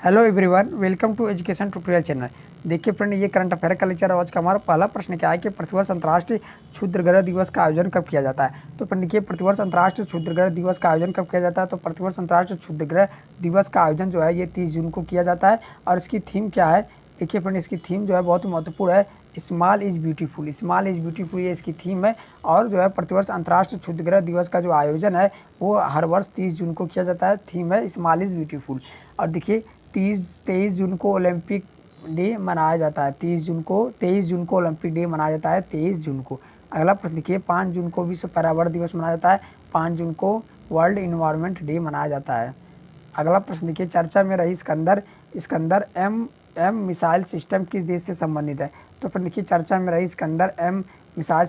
Hello everyone, welcome to education tutorial channel. देखिए friend, ये current affair का lecture आज का हमारा पहला प्रश्न क्या है कि प्रतिवर्ष अंतर्राष्ट्रीय क्षुद्रग्रह दिवस का आयोजन कब किया जाता है। तो फ्रेंड देखिए, प्रतिवर्ष अंतर्राष्ट्रीय क्षुद्रग्रह दिवस का आयोजन कब किया जाता है। तो प्रतिवर्ष अंतर्राष्ट्रीय क्षुद्रग्रह दिवस का आयोजन जो है ये 30 जून को किया जाता है। और इसकी थीम क्या है, देखिए फ्रेंड, इसकी थीम जो है बहुत ही महत्वपूर्ण है। Small is beautiful, small is beautiful, ये इसकी थीम है। और जो है प्रतिवर्ष अंतर्राष्ट्रीय क्षुद्रग्रह दिवस का जो आयोजन है वो हर वर्ष 30 जून को किया जाता है। थीम है स्मॉल इज ब्यूटीफुल। और देखिए 23 जून को ओलंपिक डे मनाया जाता है। 23 जून को ओलंपिक डे मनाया जाता है, 23 जून को। अगला प्रश्न देखिए, 5 जून को विश्व पर्यावरण दिवस मनाया जाता है। 5 जून को वर्ल्ड इन्वायरमेंट डे मनाया जाता है। अगला प्रश्न देखिए, चर्चा में रही Iskander Iskander M M missile system किस देश से संबंधित है। तो फिर देखिए, चर्चा में रही स्कंदर एम मिसाइल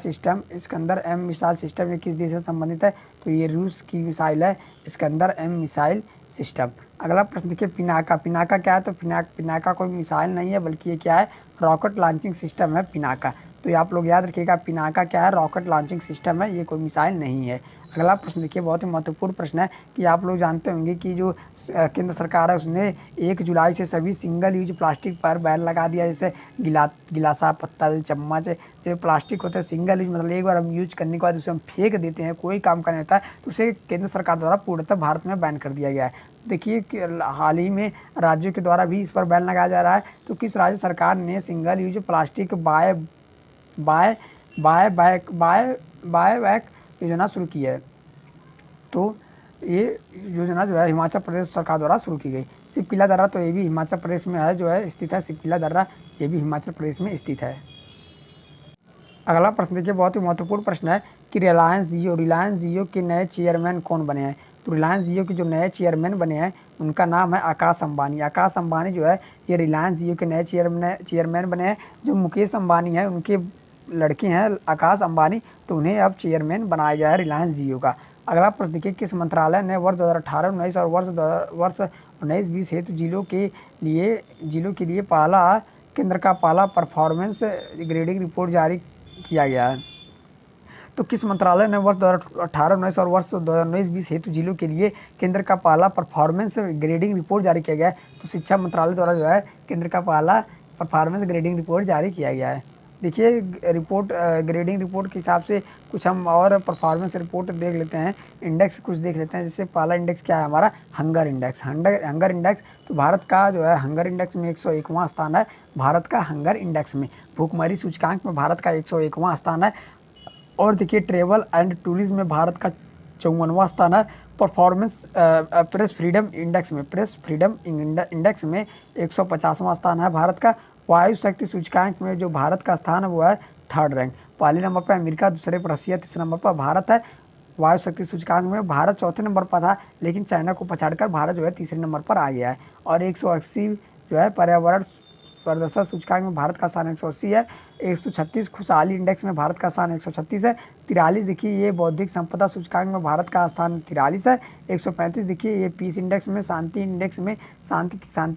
सिस्टम ये किस देश से संबंधित है। तो ये रूस की मिसाइल है, स्कंदर एम मिसाइल सिस्टम। अगला प्रश्न देखिए, पिनाका क्या है। तो पिनाका कोई मिसाइल नहीं है, बल्कि ये क्या है, रॉकेट लॉन्चिंग सिस्टम है पिनाका। तो ये आप लोग याद रखिएगा, पिनाका क्या है, रॉकेट लॉन्चिंग सिस्टम है, ये कोई मिसाइल नहीं है। अगला प्रश्न देखिए, बहुत ही महत्वपूर्ण प्रश्न है कि आप लोग जानते होंगे कि जो केंद्र सरकार है उसने 1 जुलाई से सभी सिंगल यूज प्लास्टिक पर बैन लगा दिया। जैसे गिलासा, पत्तल, चम्मच, जो प्लास्टिक होता है सिंगल यूज, मतलब एक बार हम यूज करने के बाद उसे हम फेंक देते हैं, कोई काम का नहीं होता है, तो उसे केंद्र सरकार द्वारा पूर्णतः भारत में बैन कर दिया गया है। देखिए कि हाल ही में राज्यों के द्वारा भी इस पर बैन लगाया जा रहा है। तो किस राज्य सरकार ने single use plastic buy buy buy back buy buy back योजना शुरू की है। तो ये योजना जो है हिमाचल प्रदेश सरकार द्वारा शुरू की गई। सिपकिला दर्रा, तो ये भी हिमाचल प्रदेश में है, जो है स्थित है सिपकिला दर्रा, ये भी हिमाचल प्रदेश में स्थित है। अगला प्रश्न देखिए, बहुत ही महत्वपूर्ण प्रश्न है कि रिलायंस जियो के नए चेयरमैन कौन बने हैं। तो रिलायंस जियो के जो नए चेयरमैन बने हैं उनका नाम है आकाश अंबानी। आकाश अंबानी जो है ये रिलायंस जियो के नए चेयरमैन बने हैं। जो मुकेश अंबानी है उनके लड़के हैं आकाश अंबानी, तो उन्हें अब चेयरमैन बनाया गया है रिलायंस जियो का। अगला प्रश्न देखिए, किस मंत्रालय ने वर्ष 2018-19 और वर्ष 19-20 हेतु जिलों के लिए केंद्र का पहला परफॉर्मेंस ग्रेडिंग रिपोर्ट जारी किया गया है। तो किस मंत्रालय ने वर्ष 2018-19 और वर्ष 2019-20 हेतु जिलों के लिए केंद्र का पहला परफॉर्मेंस ग्रेडिंग रिपोर्ट जारी किया गया है। तो शिक्षा मंत्रालय द्वारा जो है केंद्र का पहला परफॉर्मेंस ग्रेडिंग रिपोर्ट जारी किया गया है। देखिए ग्रेडिंग रिपोर्ट के हिसाब से कुछ हम और परफॉर्मेंस रिपोर्ट देख लेते हैं, इंडेक्स कुछ देख लेते हैं। जैसे पहला इंडेक्स क्या है हमारा, हंगर इंडेक्स। तो भारत का जो है हंगर इंडेक्स में 101वां स्थान है। भारत का हंगर इंडेक्स में भूखमरी सूचकांक में भारत का 101वां स्थान है। और देखिए ट्रेवल एंड टूरिज्म में भारत का 54वां स्थान है। परफॉर्मेंस प्रेस फ्रीडम इंडेक्स में 150वां स्थान है भारत का। वायु शक्ति सूचकांक में जो भारत का स्थान है वो है 3rd रैंक। पहले नंबर पर अमेरिका, दूसरे पर रसिया, तीसरे नंबर पर भारत है। वायु शक्ति सूचकांक में भारत चौथे नंबर पर था, लेकिन चाइना को पछाड़कर भारत जो है तीसरे नंबर पर आ गया है। और 180 जो है पर्यावरण प्रदर्शन सूचकांक में भारत का स्थान 180 है। 136 खुशहाली इंडेक्स में भारत का स्थान 136 है। 43 देखिए ये बौद्धिक संपदा सूचकांक में भारत का स्थान 43 है। 135 देखिए ये पीस इंडेक्स में शांति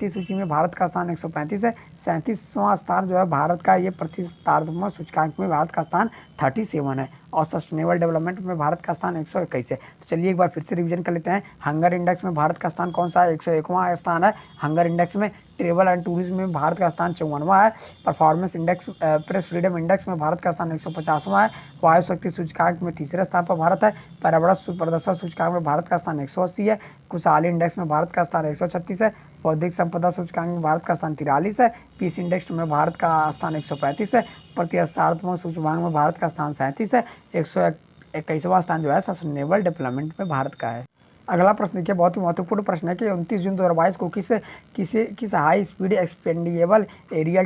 सूची में भारत का स्थान 135 है। 37वां स्थान जो है भारत का, ये प्रतिस्पर्धात्मक सूचकांक में भारत का स्थान 37 है। और सस्टेनेबल डेवलपमेंट में भारत का स्थान 121 है। तो चलिए एक बार फिर से रिवीजन कर लेते हैं। हंगर इंडेक्स में भारत का स्थान कौन सा है, 101वां स्थान है हंगर इंडेक्स में। ट्रेवल एंड टूरिज्म में भारत का स्थान 54वां है। Performance index press freedom index में भारत का स्थान 150वां है। वायु शक्ति सूचकांक में तीसरे स्थान पर भारत है। पर्यावरण प्रदर्शन सूचकांक में भारत का स्थान 180 है। खुशहाली इंडेक्स में भारत का स्थान 136 है। बौद्धिक संपदा सूचकांक में भारत का स्थान 43 है। पीस इंडेक्स में भारत का स्थान 135 है। प्रतिस्पर्धात्मक सूचकांक में भारत का स्थान 37 है। 121वां स्थान जो है सस्टेनेबल डेवलपमेंट में भारत का है। अगला प्रश्न देखिए, बहुत ही महत्वपूर्ण प्रश्न है कि 29 जून 2022 को किस high speed expendable aerial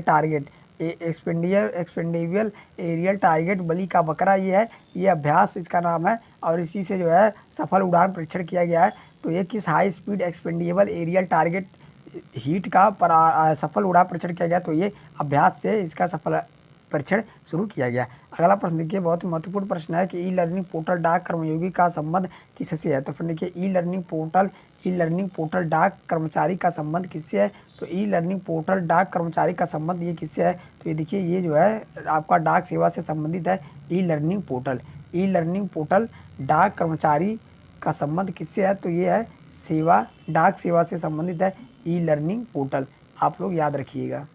target बलि का बकरा ये अभ्यास इसका नाम है। और इसी से जो है सफल उड़ान परीक्षण किया गया है। तो ये किस high speed expendable aerial target HEAT का सफल उड़ान परीक्षण किया गया। तो ये अभ्यास से इसका सफल परीक्षण शुरू किया गया। अगला प्रश्न देखिए, बहुत ही महत्वपूर्ण प्रश्न है कि ई लर्निंग पोर्टल डाक कर्मयोगी का संबंध किससे है। तो फिर देखिए ई लर्निंग पोर्टल डाक कर्मचारी का संबंध किससे है। तो ई लर्निंग पोर्टल डाक कर्मचारी का संबंध ये किससे है। तो ये देखिए ये जो है आपका डाक सेवा से संबंधित है। ई लर्निंग पोर्टल डाक कर्मचारी का संबंध किससे है। तो ये है डाक सेवा से संबंधित है। ई लर्निंग पोर्टल, आप लोग याद रखिएगा।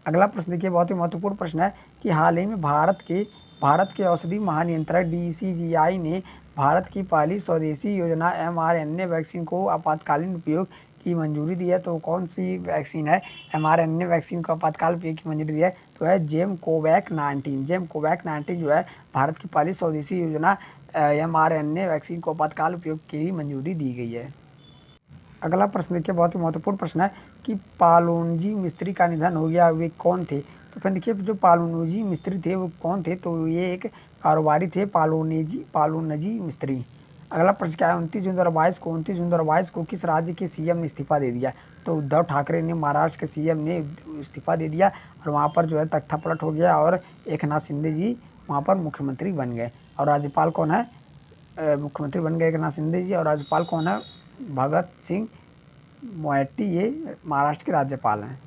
अगला प्रश्न देखिए, बहुत ही महत्वपूर्ण प्रश्न है कि हाल ही में भारत के औषधि महानियंत्रक DCGI ने भारत की पहली स्वदेशी योजना mRNA वैक्सीन को आपातकालीन उपयोग की मंजूरी दी है। तो कौन सी वैक्सीन है mRNA वैक्सीन को आपातकाल उपयोग की मंजूरी दी है? तो है जेम कोवैक 19 जो है भारत की पहली स्वदेशी योजना mRNA वैक्सीन को आपातकाल उपयोग की मंजूरी दी गई है। अगला प्रश्न देखिए, बहुत ही महत्वपूर्ण प्रश्न है कि पालोनजी मिस्त्री का निधन हो गया, वे कौन थे? तो फ्रेंड देखिए, जो पालोनजी मिस्त्री थे वो कौन थे? तो ये एक कारोबारी थे, पालोनजी मिस्त्री। अगला प्रश्न क्या है, 29 जून 2022 को किस राज्य के CM ने इस्तीफा दे दिया? तो उद्धव ठाकरे ने, महाराष्ट्र के CM ने इस्तीफा दे दिया और वहाँ पर जो है तख्ता पलट हो गया और एकनाथ शिंदे जी वहाँ पर मुख्यमंत्री बन गए। और राज्यपाल कौन है? मुख्यमंत्री बन गए एकनाथ शिंदे जी, और राज्यपाल कौन है? भगत सिंह मोएट्टी, ये महाराष्ट्र के राज्यपाल हैं।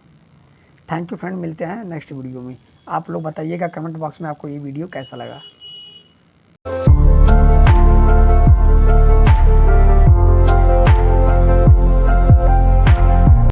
थैंक यू फ्रेंड, मिलते हैं नेक्स्ट वीडियो में। आप लोग बताइएगा कमेंट बॉक्स में आपको ये वीडियो कैसा लगा।